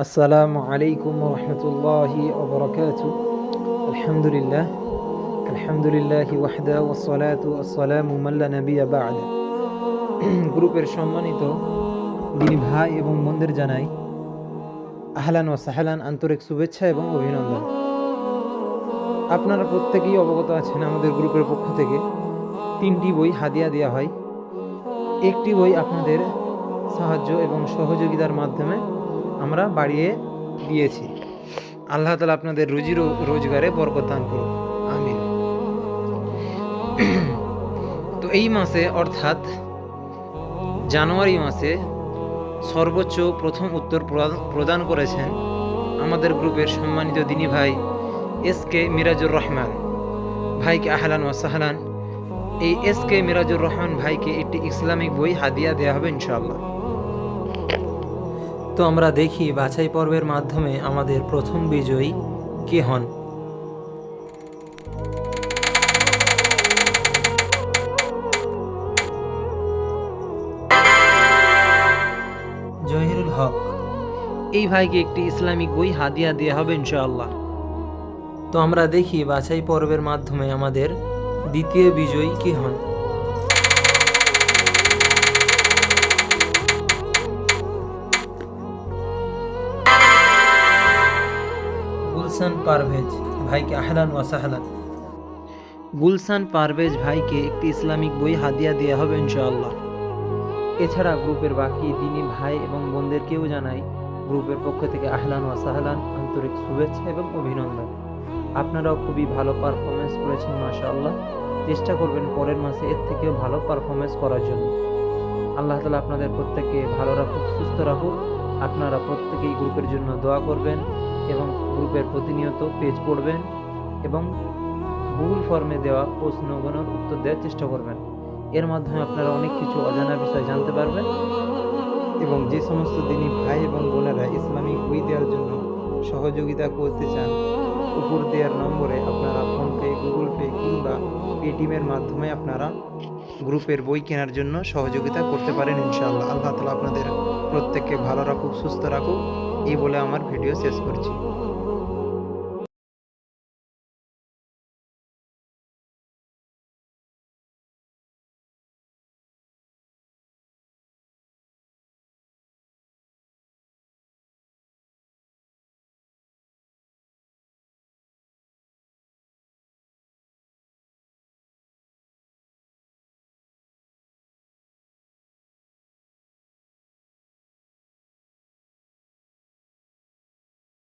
আসসালামু আলাইকুম রহমতুল্লাহি ওবরাকাতু। আলহামদুলিল্লাহ আলহামদুলিল্লাহি ওয়াহদা ওয়াসসালাতু ওয়াসসালামু মাল্লা নাবিয়্যা বা'দা। গ্রুপের সম্মানিত দিনী ভাই এবং বোনদের জানাই আহলান ওয়া সাহলান, আন্তরিক শুভেচ্ছা এবং অভিনন্দন। আপনারা প্রত্যেকেই অবগত আছেন, আমাদের গ্রুপের পক্ষ থেকে 3টি বই হাদিয়া দেওয়া হয়। একটি বই আপনাদের সাহায্য এবং সহযোগিতার মাধ্যমে আমরা বাড়িয়ে দিয়েছি। আল্লাহ তাআলা আপনাদের রুজি রোজগারে বরকত দান করুন, আমিন। তো এই মাসে অর্থাৎ জানুয়ারি মাসে সর্বোচ্চ প্রথম উত্তর প্রদান করেছেন আমাদের গ্রুপের সম্মানিত দিনী ভাই এসকে মিরাজুর রহমান ভাইকে আহলান ওয়া সাহলান। এই এসকে মিরাজুর রহমান ভাইকে একটি ইসলামিক বই হাদিয়া দেওয়া হবে ইনশাআল্লাহ। তো আমরা দেখি বাছাই পর্বের মাধ্যমে আমাদের প্রথম বিজয়ী কে হন। জহিরুল হক, এই ভাইকে একটি ইসলামিক বই হাদিয়া দেওয়া হবে ইনশাআল্লাহ। তো আমরা দেখি বাছাই পর্বের মাধ্যমে আমাদের দ্বিতীয় বিজয়ী কে হন। গুলশান পারভেজ ভাইকে আহলান ওয়া সাহলান। গুলশান পারভেজ ভাইকে একটি ইসলামিক বই হাদিয়া দেওয়া হবে ইনশাআল্লাহ। এছাড়া গ্রুপের বাকি দিনী ভাই এবং বোনদেরকেও জানাই গ্রুপের পক্ষ থেকে আহলান ওয়া সাহলান, আন্তরিক শুভেচ্ছা এবং অভিনন্দন। আপনারাও খুবই ভালো পারফরমেন্স করেছেন মাশাআল্লাহ। চেষ্টা করবেন পরের মাসে এর থেকেও ভালো পারফরমেন্স করার জন্য। আল্লাহ তাআলা আপনাদের প্রত্যেককে ভালো রাখুক, সুস্থ রাখুক। আপনারা প্রত্যেকেই গ্রুপের জন্য দোয়া করবেন এবং গ্রুপের প্রতিনিয়ত পেজ পড়বেন এবং গুগল ফর্মে দেওয়া প্রশ্নগুলোর উত্তর দেওয়ার চেষ্টা করবেন। এর মাধ্যমে আপনারা অনেক কিছু অজানা বিষয় জানতে পারবেন এবং যে সমস্ত দিনী ভাই এবং বোনেরা ইসলামিক বই দেওয়ার জন্য সহযোগিতা করতে চান, উপর দেওয়ার নম্বরে আপনারা ফোনপে, গুগল পে কিংবা পেটিএমের মাধ্যমে আপনারা গ্রুপের বই কেনার জন্য সহযোগিতা করতে পারেন ইনশাআল্লাহ। আল্লাহ তাআলা আপনাদের প্রত্যেককে ভালো রাখুক, সুস্থ রাখুক, এই বলে আমার ভিডিও শেষ করছি।